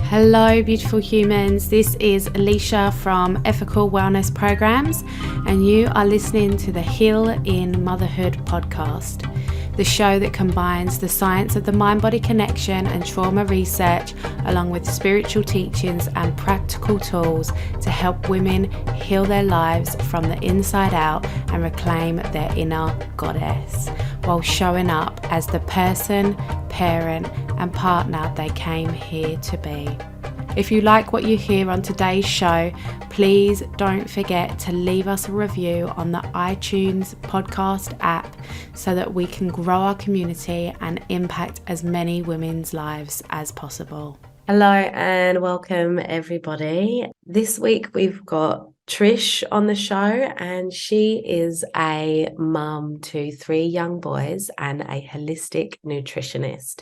Hello, beautiful humans. This is Leashia from Ethical Wellness Programs, and you are listening to the Heal in Motherhood podcast, the show that combines the science of the mind-body connection and trauma research, along with spiritual teachings and practical tools to help women heal their lives from the inside out and reclaim their inner goddess, while showing up as the person, parent, and partner they came here to be. If you like what you hear on today's show, please don't forget to leave us a review on the iTunes podcast app so that we can grow our community and impact as many women's lives as possible. Hello and welcome everybody. This week we've got Trish on the show, and she is a mum to 3 young boys and a holistic nutritionist.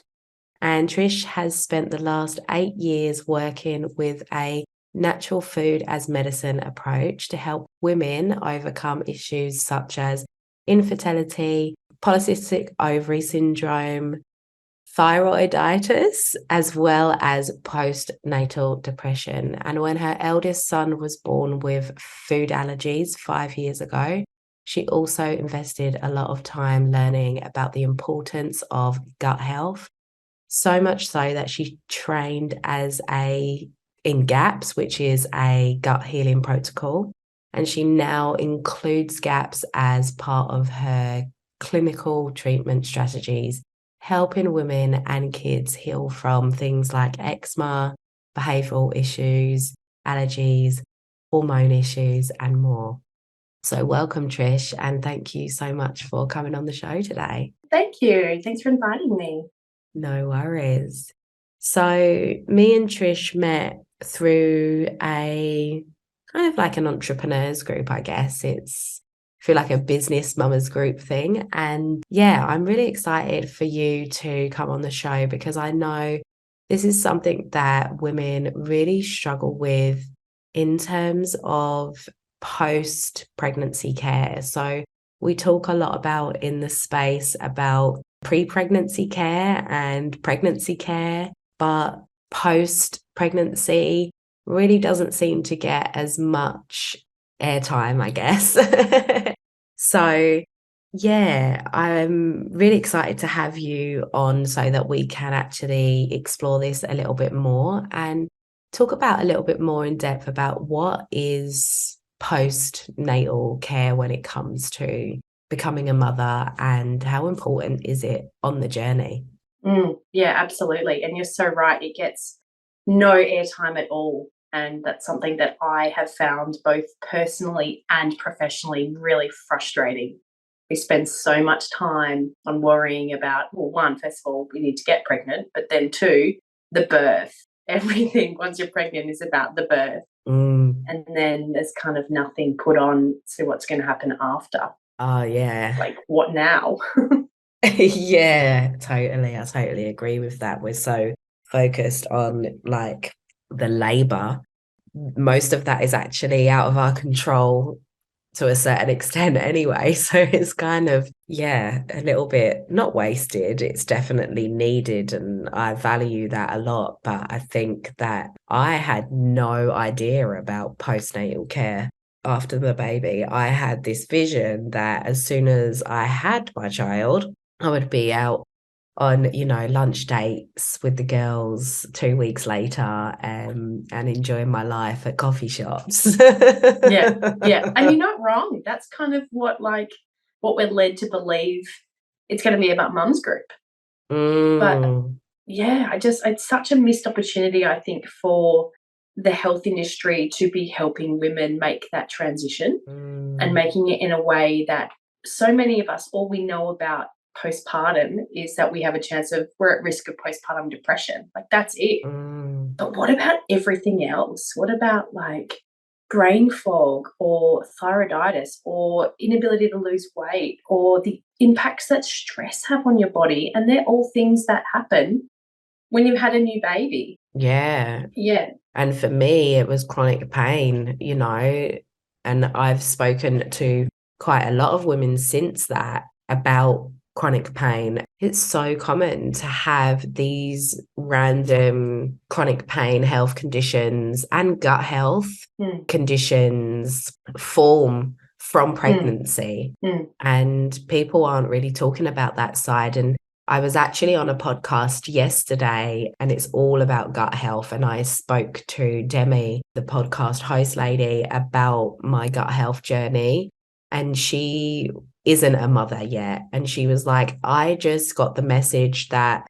And Trish has spent the last 8 years working with a natural food as medicine approach to help women overcome issues such as infertility, polycystic ovary syndrome, thyroiditis, as well as post-natal depression. And when her eldest son was born with food allergies 5 years ago, she also invested a lot of time learning about the importance of gut health. So much so that she trained in GAPS, which is a gut healing protocol. And she now includes GAPS as part of her clinical treatment strategies, helping women and kids heal from things like eczema, behavioral issues, allergies, hormone issues, and more. So welcome, Trish, and thank you so much for coming on the show today. Thank you. Thanks for inviting me. No worries. So me and Trish met through a kind of like an entrepreneurs group, I guess. I feel like a business mamas group thing. And yeah, I'm really excited for you to come on the show because I know this is something that women really struggle with in terms of post-pregnancy care. So we talk a lot about in the space about pre-pregnancy care and pregnancy care, but post-pregnancy really doesn't seem to get as much airtime, I guess. So yeah, I'm really excited to have you on so that we can actually explore this a little bit more and talk about a little bit more in depth about what is postnatal care when it comes to becoming a mother and how important is it on the journey. Yeah, absolutely. And you're so right. It gets no airtime at all. And that's something that I have found both personally and professionally really frustrating. We spend so much time on worrying about, well, one, first of all, we need to get pregnant, but then two, the birth. Everything once you're pregnant is about the birth. And then there's kind of nothing put on to what's going to happen after. Oh, yeah. Like, what now? Yeah, totally. I totally agree with that. We're so focused on like the labor. Most of that is actually out of our control to a certain extent anyway. So it's kind of, yeah, a little bit not wasted. It's definitely needed. And I value that a lot. But I think that I had no idea about postnatal care. After the baby, I had this vision that as soon as I had my child, I would be out on, lunch dates with the girls 2 weeks later and enjoying my life at coffee shops. Yeah. And you're not wrong. That's kind of what we're led to believe it's going to be about mum's group. But yeah, it's such a missed opportunity, I think, for the health industry to be helping women make that transition and making it in a way that so many of us, all we know about postpartum is that we have a chance we're at risk of postpartum depression. Like, that's it. But what about everything else? What about like brain fog or thyroiditis or inability to lose weight or the impacts that stress have on your body? And they're all things that happen when you've had a new baby. Yeah. And for me, it was chronic pain, and I've spoken to quite a lot of women since that about chronic pain. It's so common to have these random chronic pain health conditions and gut health conditions form from pregnancy. And people aren't really talking about that side. And I was actually on a podcast yesterday and it's all about gut health. And I spoke to Demi, the podcast host lady, about my gut health journey. And she isn't a mother yet. And she was like, I just got the message that,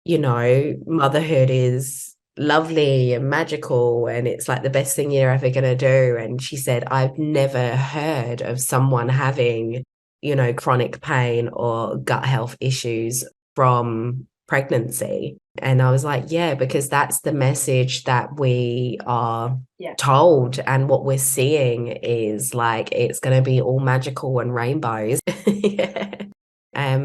you know, motherhood is lovely and magical and it's like the best thing you're ever going to do. And she said, I've never heard of someone having, you know, chronic pain or gut health issues from pregnancy. And I was like, yeah, because that's the message that we are told. And what we're seeing is like, it's going to be all magical and rainbows.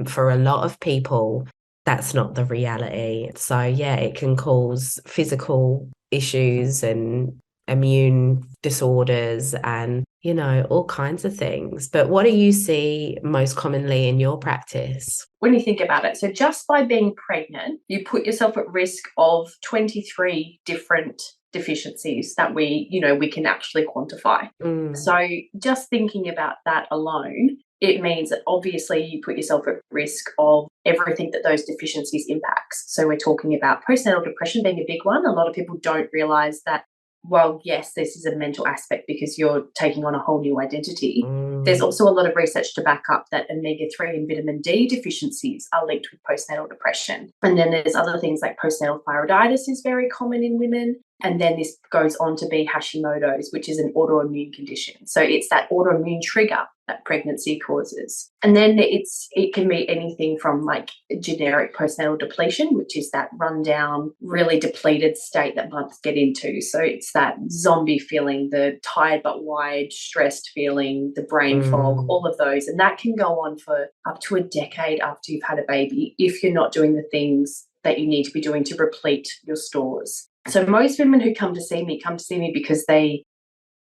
For a lot of people, that's not the reality. So yeah, it can cause physical issues and immune disorders and, you know, all kinds of things. But what do you see most commonly in your practice? When you think about it, so just by being pregnant, you put yourself at risk of 23 different deficiencies that we can actually quantify. So just thinking about that alone, it means that obviously you put yourself at risk of everything that those deficiencies impacts. So we're talking about postnatal depression being a big one. A lot of people don't realise that, well, yes, this is a mental aspect because you're taking on a whole new identity. There's also a lot of research to back up that omega-3 and vitamin D deficiencies are linked with postnatal depression. And then there's other things like postnatal thyroiditis is very common in women. And then this goes on to be Hashimoto's, which is an autoimmune condition. So it's that autoimmune trigger that pregnancy causes. And then it can be anything from like generic postnatal depletion, which is that rundown, really depleted state that mothers get into. So it's that zombie feeling, the tired but wide, stressed feeling, the brain fog, all of those. And that can go on for up to a decade after you've had a baby if you're not doing the things that you need to be doing to replete your stores. So most women who come to see me because they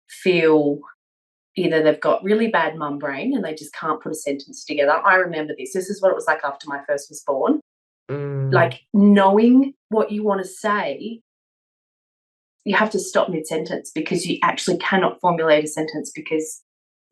feel either they've got really bad mum brain and they just can't put a sentence together. I remember this. This is what it was like after my first was born. Like knowing what you want to say, you have to stop mid-sentence because you actually cannot formulate a sentence because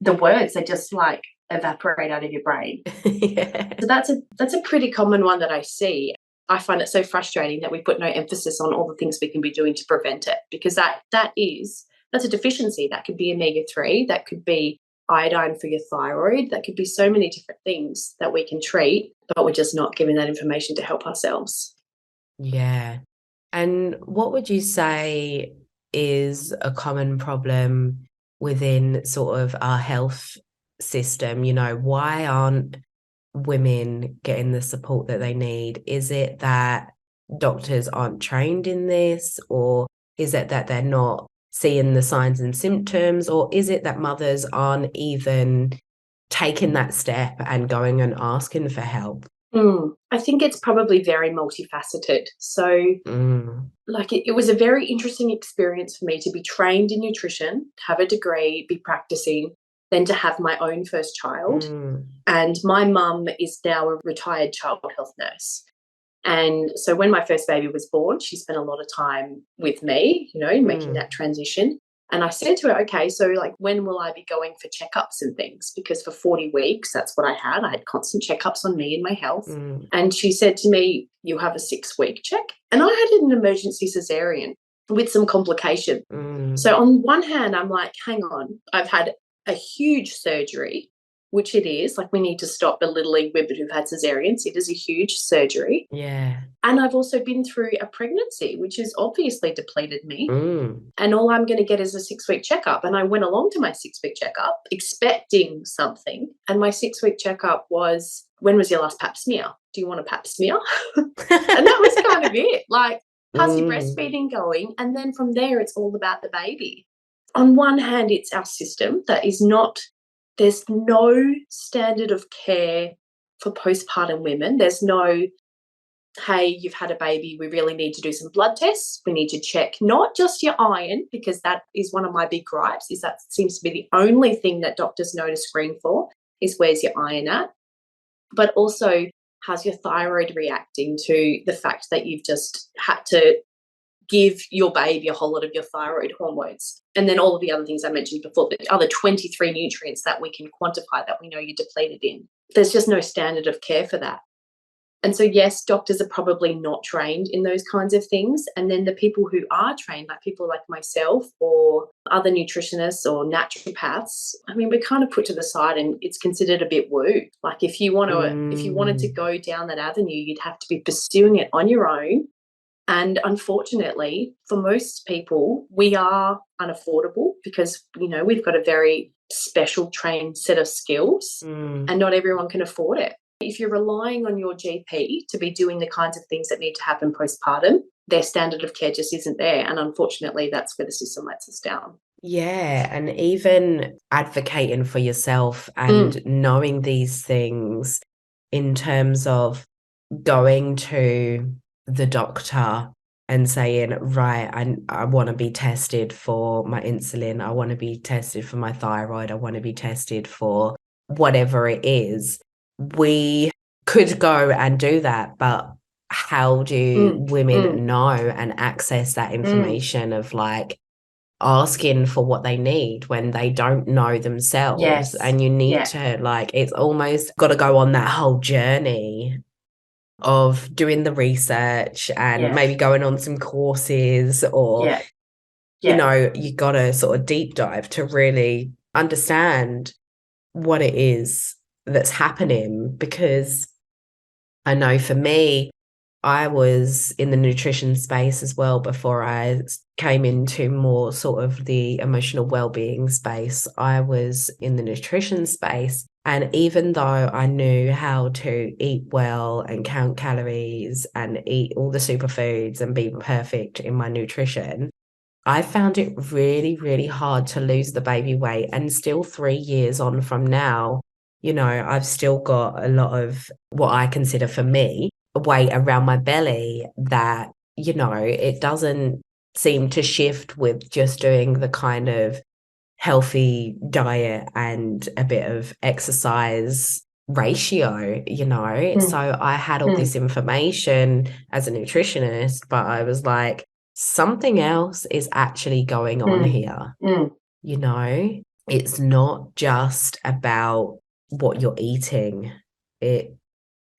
the words, they just like evaporate out of your brain. So that's a pretty common one that I see. I find it so frustrating that we put no emphasis on all the things we can be doing to prevent it, because that's a deficiency. That could be omega-3, that could be iodine for your thyroid, that could be so many different things that we can treat, but we're just not given that information to help ourselves. Yeah. And what would you say is a common problem within sort of our health system? You know, why aren't women getting the support that they need? Is it that doctors aren't trained in this, or is it that they're not seeing the signs and symptoms, or is it that mothers aren't even taking that step and going and asking for help? I think it's probably very multifaceted. So like it was a very interesting experience for me to be trained in nutrition, have a degree, be practicing, then to have my own first child. And my mum is now a retired child health nurse. And so when my first baby was born, she spent a lot of time with me, you know, making that transition. And I said to her, okay, so like when will I be going for checkups and things? Because for 40 weeks, that's what I had. I had constant checkups on me and my health. And she said to me, you have a 6-week check. And I had an emergency cesarean with some complication. So on one hand, I'm like, hang on, I've had a huge surgery, which it is. Like, we need to stop belittling women who've had cesareans. It is a huge surgery. Yeah. And I've also been through a pregnancy, which has obviously depleted me. And all I'm going to get is a 6-week checkup. And I went along to my 6-week checkup expecting something. And my 6-week checkup was, when was your last pap smear? Do you want a pap smear? And that was kind of it. Like, how's your breastfeeding going? And then from there, it's all about the baby. On one hand, it's our system that is not, there's no standard of care for postpartum women. There's no, hey, you've had a baby, we really need to do some blood tests. We need to check not just your iron, because that is one of my big gripes, is that seems to be the only thing that doctors know to screen for, is where's your iron at. But also, how's your thyroid reacting to the fact that you've just had to give your baby a whole lot of your thyroid hormones? And then all of the other things I mentioned before, the other 23 nutrients that we can quantify that we know you're depleted in. There's just no standard of care for that. And so, yes, doctors are probably not trained in those kinds of things. And then the people who are trained, like people like myself or other nutritionists or naturopaths, I mean, we're kind of put to the side and it's considered a bit woo. Like if you wanted to go down that avenue, you'd have to be pursuing it on your own. And unfortunately, for most people, we are unaffordable because, we've got a very special trained set of skills and not everyone can afford it. If you're relying on your GP to be doing the kinds of things that need to happen postpartum, their standard of care just isn't there. And unfortunately, that's where the system lets us down. Yeah, and even advocating for yourself and knowing these things in terms of going to the doctor and saying, right, I want to be tested for my insulin, I want to be tested for my thyroid, I want to be tested for whatever it is. We could go and do that, but how do women know and access that information of like asking for what they need when they don't know themselves? Yes. And you need to like, it's almost got to go on that whole journey of doing the research and maybe going on some courses or, you got to sort of deep dive to really understand what it is that's happening. Because I know for me, I was in the nutrition space as well before I came into more sort of the emotional well-being space. I was in the nutrition space. And even though I knew how to eat well and count calories and eat all the superfoods and be perfect in my nutrition, I found it really, really hard to lose the baby weight. And still 3 years on from now, I've still got a lot of what I consider for me weight around my belly that, it doesn't seem to shift with just doing the kind of healthy diet and a bit of exercise ratio, So I had all this information as a nutritionist, but I was like, something else is actually going on here. It's not just about what you're eating. It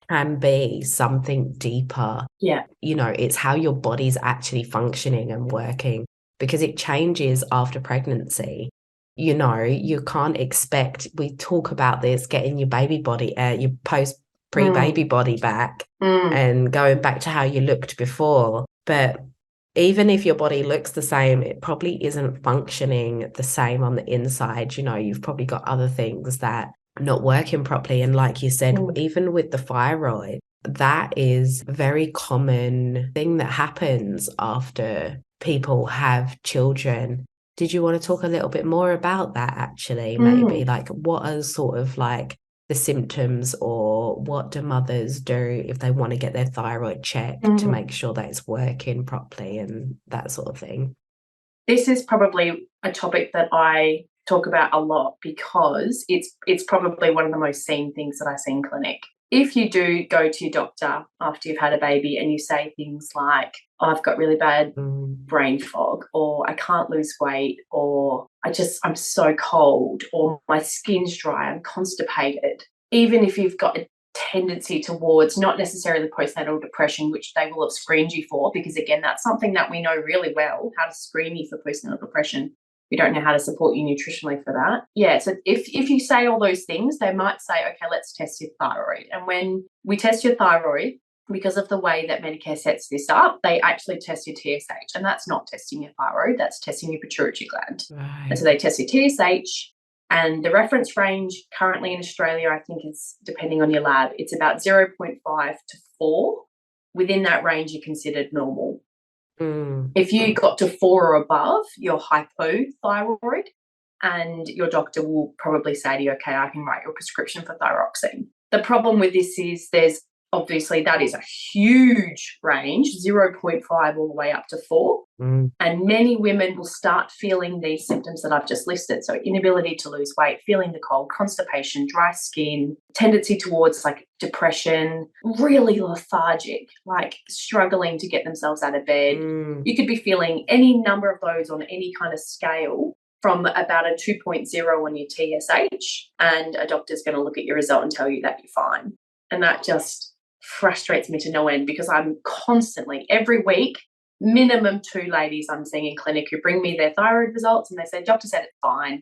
can be something deeper. Yeah. It's how your body's actually functioning and working, because it changes after pregnancy. You can't expect, we talk about this, getting your baby body, your pre-baby body back and going back to how you looked before. But even if your body looks the same, it probably isn't functioning the same on the inside. You've probably got other things that are not working properly. And like you said, even with the thyroid, that is a very common thing that happens after people have children. Did you want to talk a little bit more about that actually? Maybe like what are sort of like the symptoms, or what do mothers do if they want to get their thyroid checked to make sure that it's working properly and that sort of thing? This is probably a topic that I talk about a lot because it's probably one of the most seen things that I see in clinic. If you do go to your doctor after you've had a baby and you say things like, oh, I've got really bad brain fog, or I can't lose weight, or I'm so cold, or my skin's dry, I'm constipated. Even if you've got a tendency towards not necessarily postnatal depression, which they will have screened you for, because again, that's something that we know really well, how to screen you for postnatal depression. We don't know how to support you nutritionally for that. Yeah, so if you say all those things, they might say, okay, let's test your thyroid. And when we test your thyroid, because of the way that Medicare sets this up, they actually test your TSH. And that's not testing your thyroid, that's testing your pituitary gland. Right. And so they test your TSH, and the reference range currently in Australia, I think is, depending on your lab, it's about 0.5 to 4. Within that range, you're considered normal. If you got to 4 or above, you're hypothyroid, and your doctor will probably say to you, okay, I can write your prescription for thyroxine. The problem with this is there's obviously that is a huge range, 0.5 all the way up to 4. And many women will start feeling these symptoms that I've just listed. So inability to lose weight, feeling the cold, constipation, dry skin, tendency towards like depression, really lethargic, like struggling to get themselves out of bed. You could be feeling any number of those on any kind of scale, from about a 2.0 on your TSH, and a doctor's going to look at your result and tell you that you're fine. And that just frustrates me to no end, because I'm constantly, every week, minimum 2 ladies I'm seeing in clinic who bring me their thyroid results and they say, doctor said it's fine.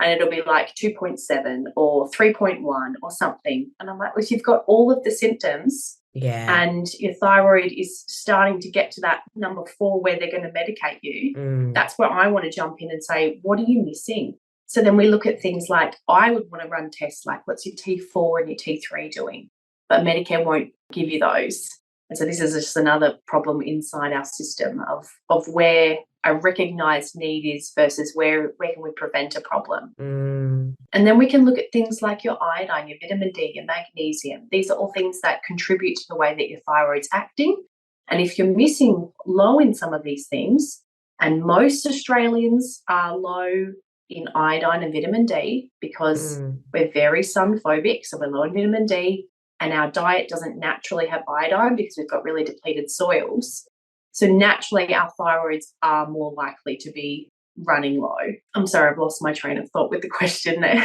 And it'll be like 2.7 or 3.1 or something. And I'm like, well, if you've got all of the symptoms and your thyroid is starting to get to that number 4 where they're going to medicate you, that's where I want to jump in and say, what are you missing? So then we look at things like, I would want to run tests like, what's your T4 and your T3 doing? But Medicare won't give you those. And so this is just another problem inside our system of where a recognised need is versus where can we prevent a problem. And then we can look at things like your iodine, your vitamin D, your magnesium. These are all things that contribute to the way that your thyroid's acting. And if you're missing low in some of these things, and most Australians are low in iodine and vitamin D because we're very sun phobic, so we're low in vitamin D, and our diet doesn't naturally have iodine because we've got really depleted soils. So naturally our thyroids are more likely to be running low. I'm sorry, I've lost my train of thought with the question there.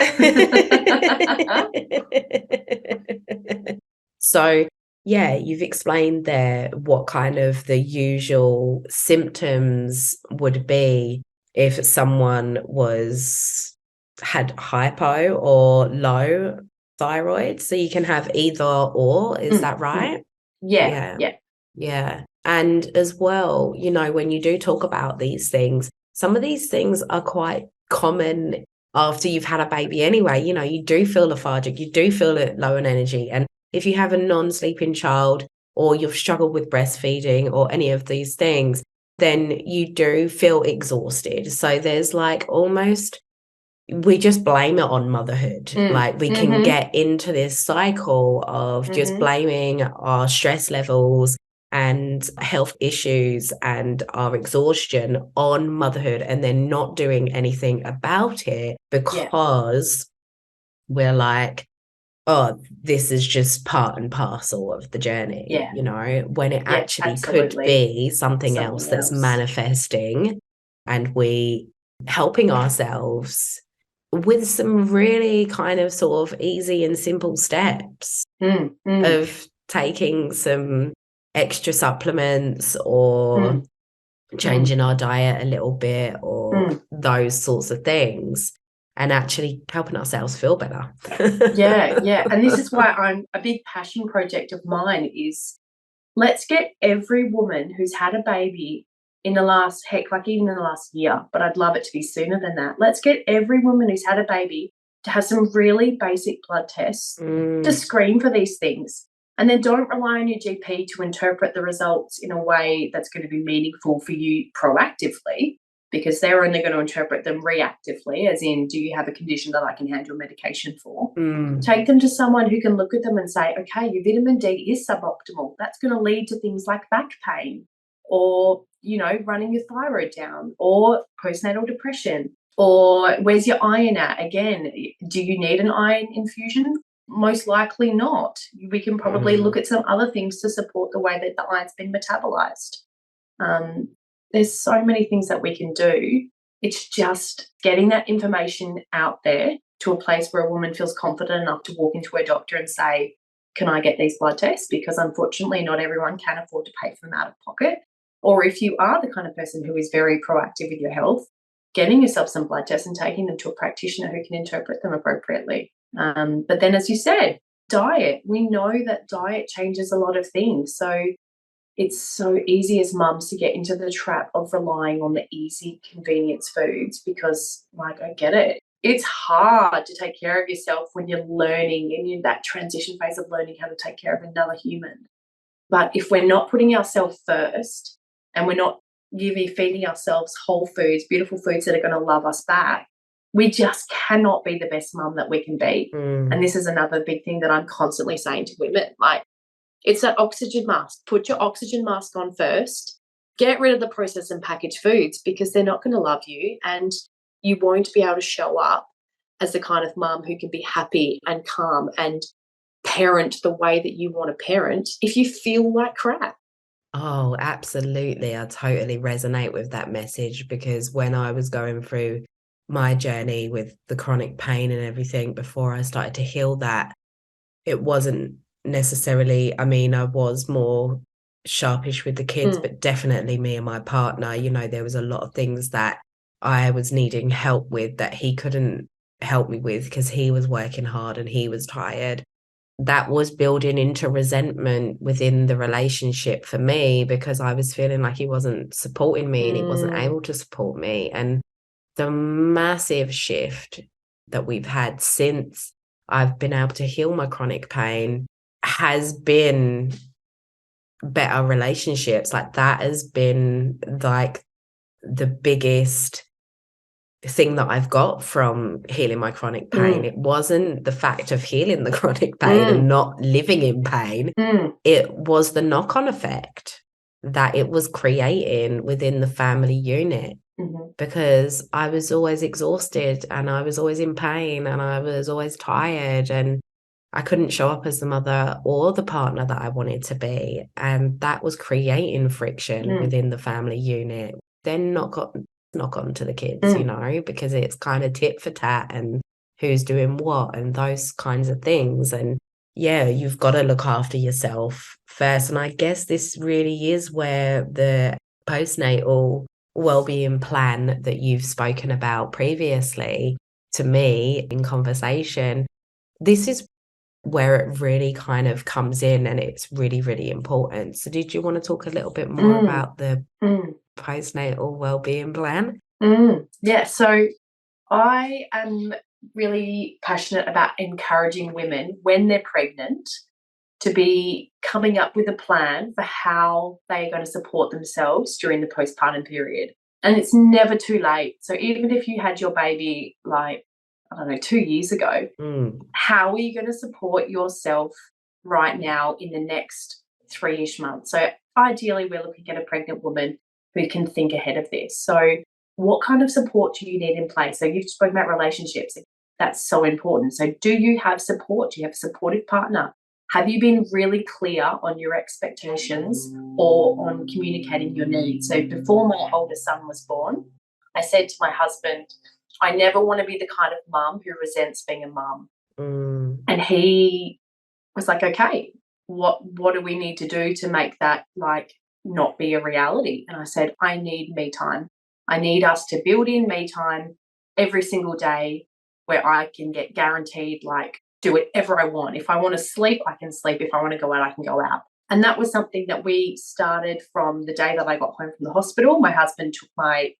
So, yeah, you've explained there what kind of the usual symptoms would be if someone had hypo or low thyroid. So you can have either or, is that right? Yeah. And as well, you know, when you do talk about these things, some of these things are quite common after you've had a baby anyway. You know, you do feel lethargic, you do feel low in energy. And if you have a non-sleeping child, or you've struggled with breastfeeding or any of these things, then you do feel exhausted. So there's like almost, we just blame it on motherhood. Like we can get into this cycle of just blaming our stress levels and health issues and our exhaustion on motherhood, and then not doing anything about it because we're like, oh, this is just part and parcel of the journey, you know, when it actually could be something else that's manifesting, and we helping ourselves with some really kind of sort of easy and simple steps of taking some extra supplements or changing our diet a little bit or those sorts of things, and actually helping ourselves feel better. And this is why I'm a big passion project of mine is, let's get every woman who's had a baby in the last, even in the last year, but I'd love it to be sooner than that. Let's get every woman who's had a baby to have some really basic blood tests to screen for these things. And then don't rely on your GP to interpret the results in a way that's going to be meaningful for you proactively, because they're only going to interpret them reactively, as in, do you have a condition that I can hand you a medication for? Take them to someone who can look at them and say, okay, your vitamin D is suboptimal. That's going to lead to things like back pain, or, you know, running your thyroid down, or postnatal depression, or where's your iron at? Again, do you need an iron infusion? Most likely not. We can probably look at some other things to support the way that the iron's been metabolized. There's so many things that we can do. It's just getting that information out there to a place where a woman feels confident enough to walk into her doctor and say, can I get these blood tests? Because unfortunately not everyone can afford to pay for them out of pocket. Or if you are the kind of person who is very proactive with your health, getting yourself some blood tests and taking them to a practitioner who can interpret them appropriately. But then, as you said, diet. We know that diet changes a lot of things. So it's so easy as mums to get into the trap of relying on the easy convenience foods because, like, I get it. It's hard to take care of yourself when you're learning and you're in that transition phase of learning how to take care of another human. But if we're not putting ourselves first and we're not feeding ourselves whole foods, beautiful foods that are going to love us back, we just cannot be the best mum that we can be. And this is another big thing that I'm constantly saying to women, like, It's that oxygen mask. Put your oxygen mask on first. Get rid of the processed and packaged foods because they're not going to love you, and you won't be able to show up as the kind of mum who can be happy and calm and parent the way that you want to parent if you feel like crap. Oh, absolutely. I totally resonate with that message, because when I was going through my journey with the chronic pain and everything before I started to heal that, it wasn't necessarily, I mean, I was more sharpish with the kids, but definitely me and my partner, you know, there was a lot of things that I was needing help with that he couldn't help me with because he was working hard and he was tired. That was building into resentment within the relationship for me, because I was feeling like he wasn't supporting me and he wasn't able to support me. And the massive shift that we've had since I've been able to heal my chronic pain has been better relationships. Like, that has been like the biggest thing that I've got from healing my chronic pain. It wasn't the fact of healing the chronic pain and not living in pain. It was the knock-on effect that it was creating within the family unit. Because I was always exhausted and I was always in pain and I was always tired, and I couldn't show up as the mother or the partner that I wanted to be. And that was creating friction within the family unit. Then knock on to the kids, you know, because it's kind of tit for tat and who's doing what and those kinds of things. And yeah, you've got to look after yourself first. And I guess this really is where the postnatal wellbeing plan that you've spoken about previously to me in conversation, this is where it really kind of comes in, and it's really, really important. So did you want to talk a little bit more about the postnatal wellbeing plan? Yeah, so I am really passionate about encouraging women when they're pregnant to be coming up with a plan for how they're going to support themselves during the postpartum period. And it's never too late. So even if you had your baby, like, I don't know, 2 years ago, how are you going to support yourself right now in the next 3-ish months? So ideally, we're looking at a pregnant woman who can think ahead of this. So what kind of support do you need in place? So you've spoken about relationships. That's so important. So do you have support? Do you have a supportive partner? Have you been really clear on your expectations or on communicating your needs? So before my oldest son was born, I said to my husband, I never want to be the kind of mum who resents being a mum. And he was like, okay, what do we need to do to make that like not be a reality? And I said, I need me time. I need us to build in me time every single day where I can get guaranteed, like, do whatever I want. If I want to sleep, I can sleep. If I want to go out, I can go out. And that was something that we started from the day that I got home from the hospital. My husband took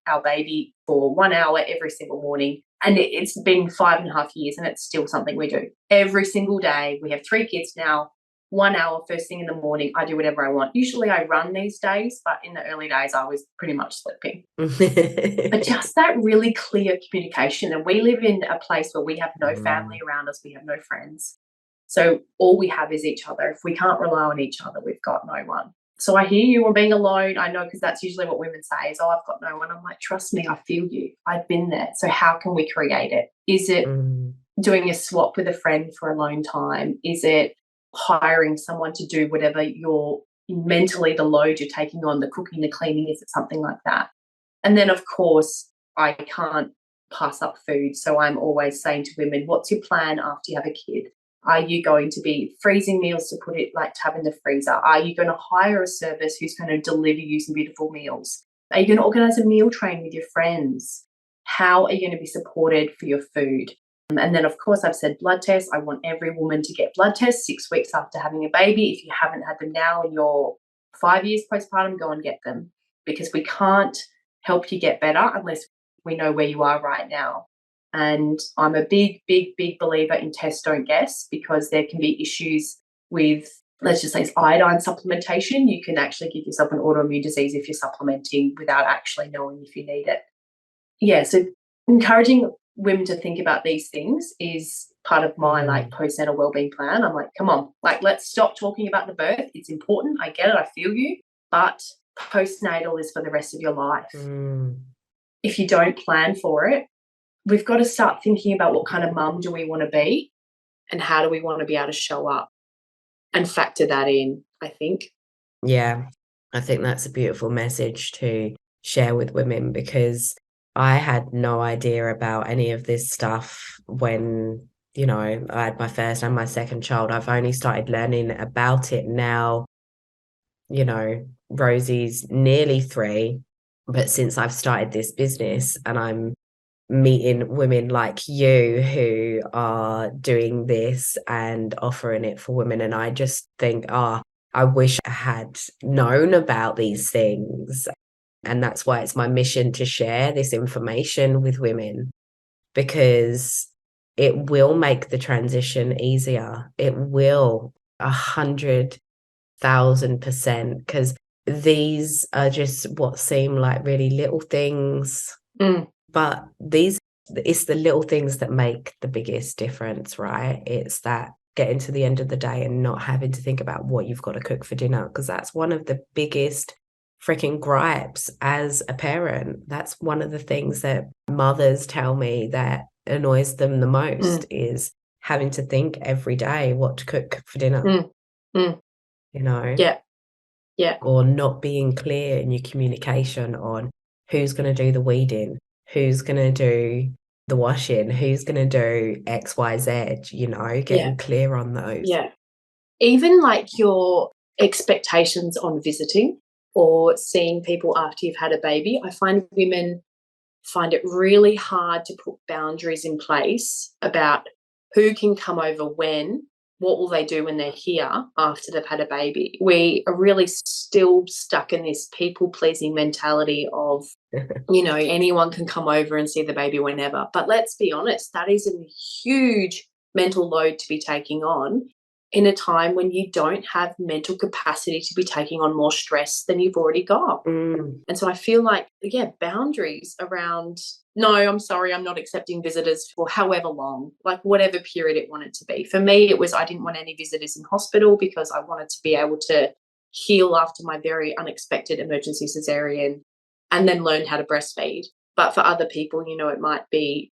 our baby for 1 hour every single morning. And it's been 5.5 years, and it's still something we do every single day. We have 3 kids now. 1 hour first thing in the morning, I do whatever I want. Usually I run these days, but in the early days I was pretty much sleeping. But just that really clear communication. And we live in a place where we have no family around us. We have no friends. So all we have is each other. If we can't rely on each other, we've got no one. So I hear you on being alone. I know, because that's usually what women say is, oh, I've got no one. I'm like, trust me, I feel you. I've been there. So how can we create it? Is it doing a swap with a friend for alone time? Is it hiring someone to do whatever you're mentally, the load you're taking on, the cooking, the cleaning? Is it something like that? And then, of course, I can't pass up food. So I'm always saying to women, what's your plan after you have a kid? Are you going to be freezing meals to put it, like, to have in the freezer? Are you going to hire a service who's going to deliver you some beautiful meals? Are you going to organise a meal train with your friends? How are you going to be supported for your food? And then, of course, I've said blood tests. I want every woman to get blood tests 6 weeks after having a baby. If you haven't had them now in your 5 years postpartum, go and get them, because we can't help you get better unless we know where you are right now. And I'm a big, big, big believer in test, don't guess, because there can be issues with, let's just say, iodine supplementation. You can actually give yourself an autoimmune disease if you're supplementing without actually knowing if you need it. Yeah, so encouraging women to think about these things is part of my like postnatal wellbeing plan. I'm like, come on, like let's stop talking about the birth. It's important. I get it. I feel you. But postnatal is for the rest of your life. If you don't plan for it, we've got to start thinking about what kind of mum do we want to be and how do we want to be able to show up and factor that in, I think. Yeah, I think that's a beautiful message to share with women, because I had no idea about any of this stuff when, you know, I had my first and my second child. I've only started learning about it now. You know, Rosie's nearly 3, but since I've started this business and I'm meeting women like you who are doing this and offering it for women, and I just think, I wish I had known about these things. And that's why it's my mission to share this information with women, because it will make the transition easier. It will 100,000%, because these are just what seem like really little things. But it's the little things that make the biggest difference, right? It's that getting to the end of the day and not having to think about what you've got to cook for dinner, because that's one of the biggest freaking gripes as a parent. That's one of the things that mothers tell me that annoys them the most, is having to think every day what to cook for dinner. You know? Yeah. Or not being clear in your communication on who's going to do the weeding, who's going to do the washing, who's going to do X, Y, Z, you know, getting clear on those. Yeah. Even like your expectations on visiting or seeing people after you've had a baby, I find women find it really hard to put boundaries in place about who can come over when, what will they do when they're here after they've had a baby. We are really still stuck in this people-pleasing mentality of, you know, anyone can come over and see the baby whenever. But let's be honest, that is a huge mental load to be taking on in a time when you don't have mental capacity to be taking on more stress than you've already got. And so I feel like, boundaries around, no, I'm sorry, I'm not accepting visitors for however long, like whatever period it wanted to be. For me, it was I didn't want any visitors in hospital because I wanted to be able to heal after my very unexpected emergency cesarean and then learn how to breastfeed. But for other people, you know, they might be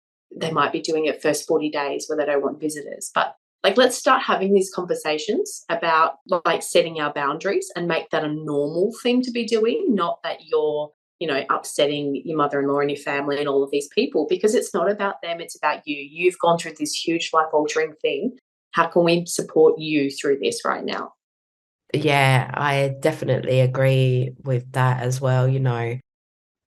doing it first 40 days where they don't want visitors. But like, let's start having these conversations about like setting our boundaries and make that a normal thing to be doing, not that you're, you know, upsetting your mother-in-law and your family and all of these people, because it's not about them, it's about you. You've gone through this huge life-altering thing. How can we support you through this right now? Yeah, I definitely agree with that as well. You know,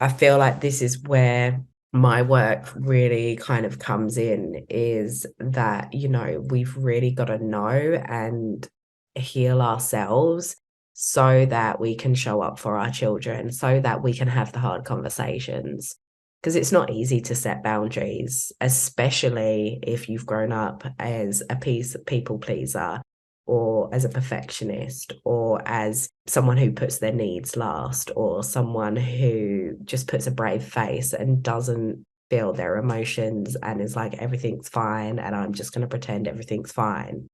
I feel like this is where my work really kind of comes in, is that, you know, we've really got to know and heal ourselves so that we can show up for our children, so that we can have the hard conversations. Because it's not easy to set boundaries, especially if you've grown up as a people pleaser, or as a perfectionist, or as someone who puts their needs last, or someone who just puts a brave face and doesn't feel their emotions and is like, everything's fine and I'm just going to pretend everything's fine,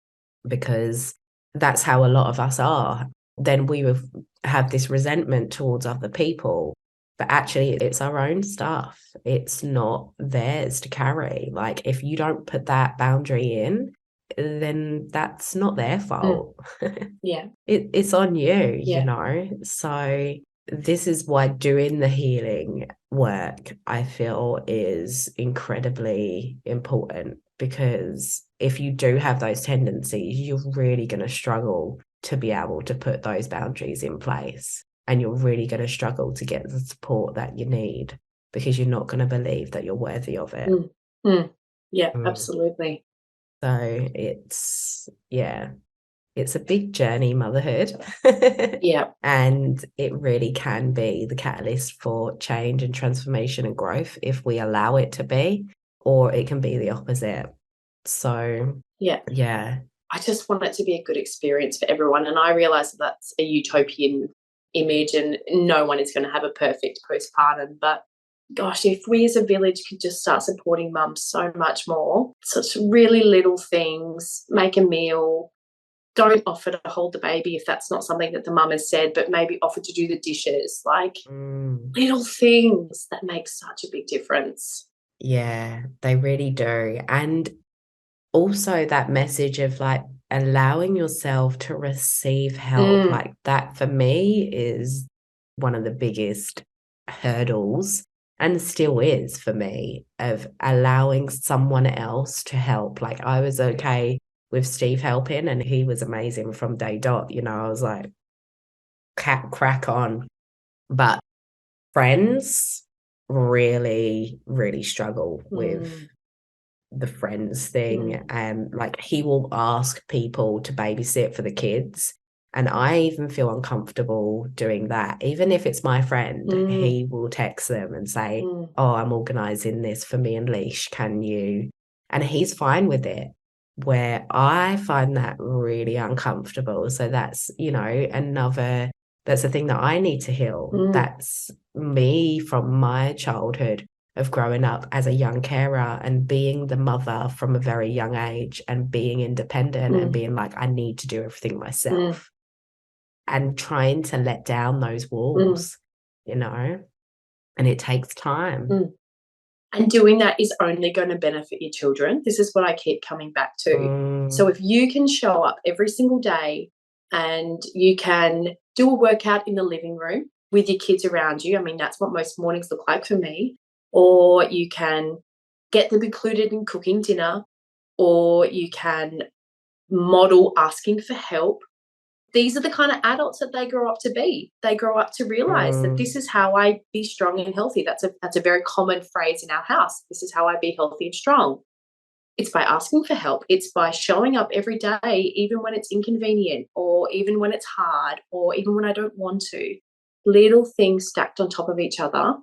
because that's how a lot of us are. Then we would have this resentment towards other people, but actually it's our own stuff. It's not theirs to carry. Like, if you don't put that boundary in, then that's not their fault. Yeah. It's on you, you know? So this is why doing the healing work, I feel, is incredibly important, because if you do have those tendencies, you're really going to struggle to be able to put those boundaries in place, and you're really going to struggle to get the support that you need, because you're not going to believe that you're worthy of it. Yeah, absolutely. So it's a big journey, motherhood. Yeah. And it really can be the catalyst for change and transformation and growth if we allow it to be, or it can be the opposite. So yeah. I just want it to be a good experience for everyone. And I realise that that's a utopian image and no one is going to have a perfect postpartum. But gosh, if we as a village could just start supporting mums so much more, such really little things, make a meal, don't offer to hold the baby if that's not something that the mum has said, but maybe offer to do the dishes, like little things that make such a big difference. Yeah, they really do. And also that message of like allowing yourself to receive help, like that for me is one of the biggest hurdles, and still is for me, of allowing someone else to help. Like I was okay with Steve helping and he was amazing from day dot, you know, I was like, crack on. But friends really, really struggle with the friends thing. Like he will ask people to babysit for the kids, and I even feel uncomfortable doing that. Even if it's my friend, he will text them and say, oh, I'm organizing this for me and Leash, can you? And he's fine with it, where I find that really uncomfortable. So that's, you know, that's a thing that I need to heal. That's me from my childhood of growing up as a young carer and being the mother from a very young age and being independent and being like, I need to do everything myself, and trying to let down those walls, you know, and it takes time. And doing that is only going to benefit your children. This is what I keep coming back to. So if you can show up every single day and you can do a workout in the living room with your kids around you, I mean, that's what most mornings look like for me, or you can get them included in cooking dinner, or you can model asking for help. These are the kind of adults that they grow up to be. They grow up to realize that this is how I be strong and healthy. That's a very common phrase in our house. This is how I be healthy and strong. It's by asking for help. It's by showing up every day, even when it's inconvenient, or even when it's hard, or even when I don't want to. Little things stacked on top of each other.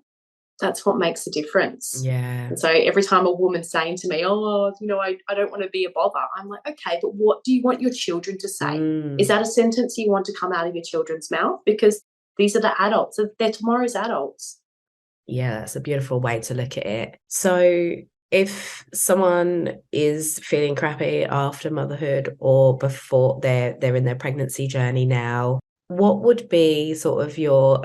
That's what makes a difference. Yeah. And so every time a woman's saying to me, oh, you know, I don't want to be a bother, I'm like, okay, but what do you want your children to say? Is that a sentence you want to come out of your children's mouth? Because these are the adults. They're tomorrow's adults. Yeah, that's a beautiful way to look at it. So if someone is feeling crappy after motherhood or before they're in their pregnancy journey now, what would be sort of your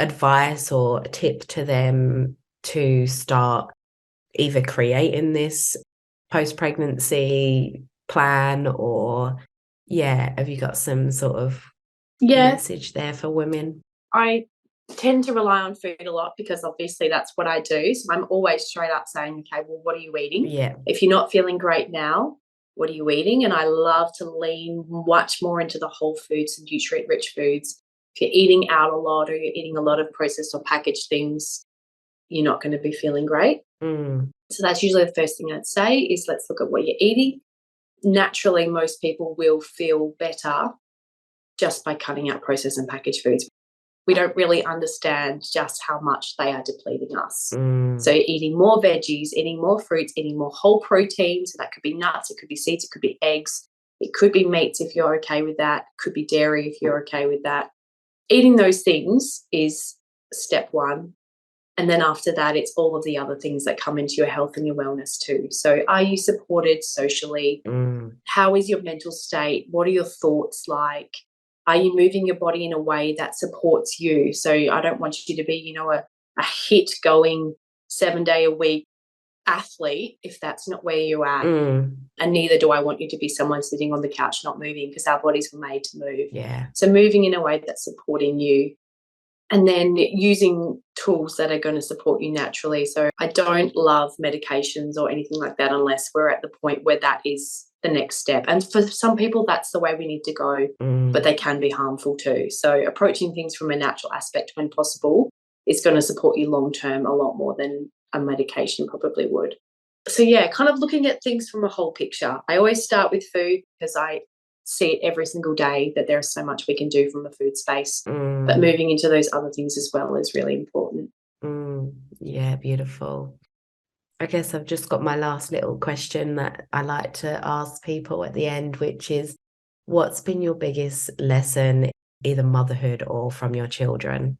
advice or tip to them to start either creating this post-pregnancy plan, or have you got some sort of message there for women? I tend to rely on food a lot because obviously that's what I do. So I'm always straight up saying, okay, well, what are you eating? Yeah. If you're not feeling great now, what are you eating? And I love to lean much more into the whole foods and nutrient-rich foods. If you're eating out a lot or you're eating a lot of processed or packaged things, you're not going to be feeling great. So that's usually the first thing I'd say is let's look at what you're eating. Naturally, most people will feel better just by cutting out processed and packaged foods. We don't really understand just how much they are depleting us. So eating more veggies, eating more fruits, eating more whole protein. So that could be nuts, it could be seeds, it could be eggs, it could be meats if you're okay with that, it could be dairy if you're okay with that. Eating those things is step one. And then after that, it's all of the other things that come into your health and your wellness too. So are you supported socially? How is your mental state? What are your thoughts like? Are you moving your body in a way that supports you? So I don't want you to be, you know, a hit going 7-day-a-week athlete if that's not where you're at. And neither do I want you to be someone sitting on the couch not moving, because our bodies were made to move. Yeah. So moving in a way that's supporting you. And then using tools that are going to support you naturally. So I don't love medications or anything like that unless we're at the point where that is the next step. And for some people, that's the way we need to go, but they can be harmful too. So approaching things from a natural aspect when possible is going to support you long-term a lot more than a medication probably would. So kind of looking at things from a whole picture. I always start with food because I see it every single day that there is so much we can do from a food space, but moving into those other things as well is really important. Yeah, beautiful. I guess I've just got my last little question that I like to ask people at the end, which is, what's been your biggest lesson, either motherhood or from your children?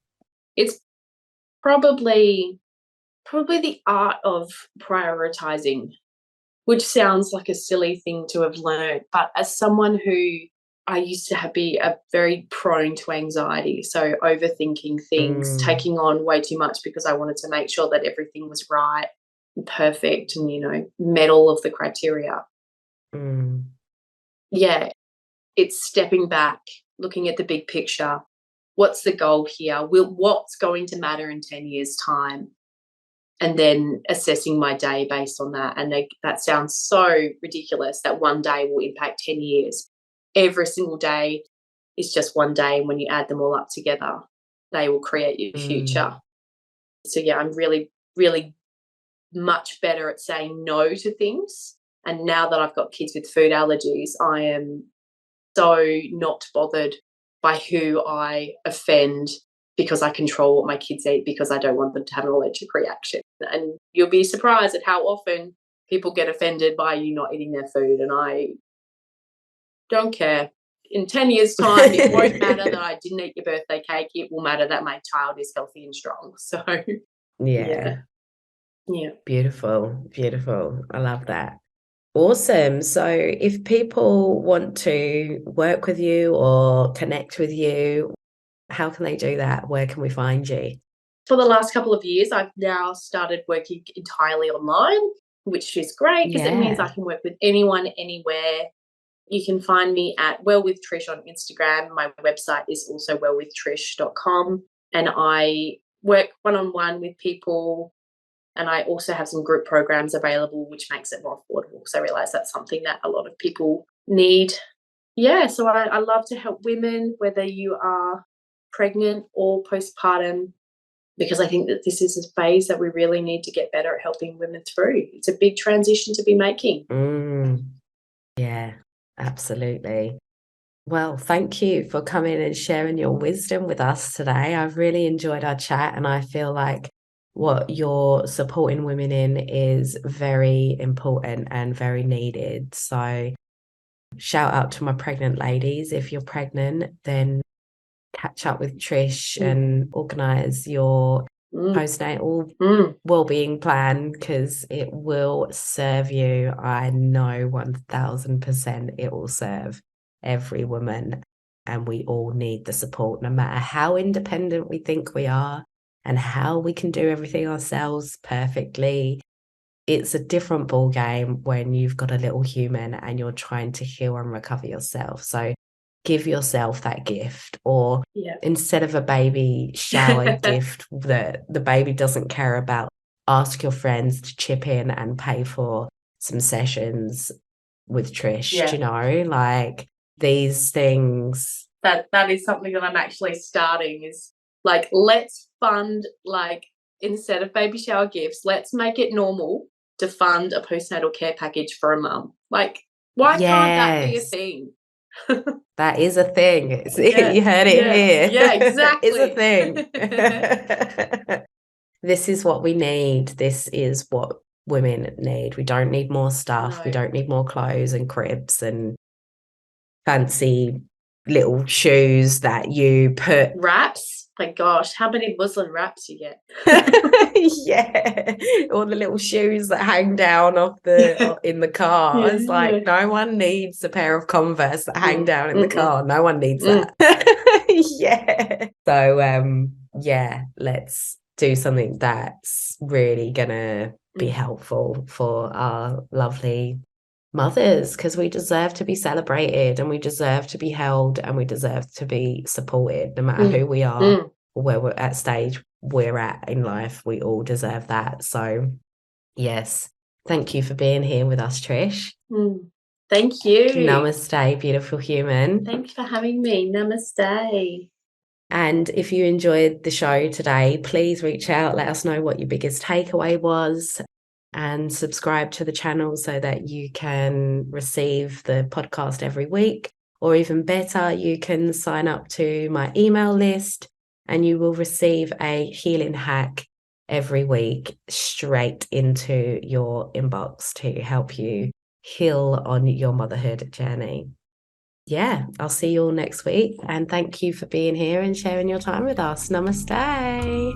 It's probably Probably the art of prioritizing, which sounds like a silly thing to have learned, but as someone who I used to be a very prone to anxiety, so overthinking things, taking on way too much because I wanted to make sure that everything was right and perfect and, met all of the criteria. Yeah, it's stepping back, looking at the big picture. What's the goal here? What's going to matter in 10 years' time? And then assessing my day based on that. And that sounds so ridiculous that one day will impact 10 years. Every single day is just one day. And when you add them all up together, they will create your future. So, yeah, I'm really, really much better at saying no to things. And now that I've got kids with food allergies, I am so not bothered by who I offend because I control what my kids eat because I don't want them to have an allergic reaction. And you'll be surprised at how often people get offended by you not eating their food. And I don't care. In 10 years' time, it won't matter that I didn't eat your birthday cake. It will matter that my child is healthy and strong. So, yeah. Beautiful, beautiful. I love that. Awesome. So if people want to work with you or connect with you, how can they do that? Where can we find you? For the last couple of years, I've now started working entirely online, which is great because it means I can work with anyone, anywhere. You can find me at Well with Trish on Instagram. My website is also wellwithtrish.com. And I work one-on-one with people. And I also have some group programs available, which makes it more affordable. So I realise that's something that a lot of people need. Yeah, so I love to help women, whether you are pregnant or postpartum, because I think that this is a phase that we really need to get better at helping women through. It's a big transition to be making. Yeah, absolutely. Well, thank you for coming and sharing your wisdom with us today. I've really enjoyed our chat, and I feel like what you're supporting women in is very important and very needed. So shout out to my pregnant ladies. If you're pregnant, then catch up with Trish and organise your postnatal wellbeing plan, because it will serve you. I know 1000% it will serve every woman, and we all need the support, no matter how independent we think we are and how we can do everything ourselves perfectly. It's a different ball game when you've got a little human and you're trying to heal and recover yourself. So give yourself that gift, or instead of a baby shower gift that the baby doesn't care about, ask your friends to chip in and pay for some sessions with Trish. You know, like these things. That is something that I'm actually starting, is like, let's fund, like, instead of baby shower gifts, let's make it normal to fund a postnatal care package for a mum. Like, why can't that be a thing? That is a thing. You heard it here. Yeah, exactly. It's a thing. This is what we need. This is what women need. We don't need more stuff. We don't need more clothes and cribs and fancy little shoes that you put. Wraps? My gosh, how many Muslim wraps you get? Yeah, all the little shoes that hang down in the car. It's like, no one needs a pair of Converse that hang down in the car. No one needs that. So let's do something that's really gonna be helpful for our lovely mothers, because we deserve to be celebrated and we deserve to be held and we deserve to be supported, no matter who we are or where we're at stage we're at in life. We all deserve that. So yes, thank you for being here with us, Trish. Thank you. Namaste, beautiful human. Thanks for having me. Namaste. And if you enjoyed the show today, please reach out, let us know what your biggest takeaway was, and subscribe to the channel so that you can receive the podcast every week. Or even better, you can sign up to my email list and you will receive a healing hack every week straight into your inbox to help you heal on your motherhood journey. Yeah, I'll see you all next week. And thank you for being here and sharing your time with us. Namaste.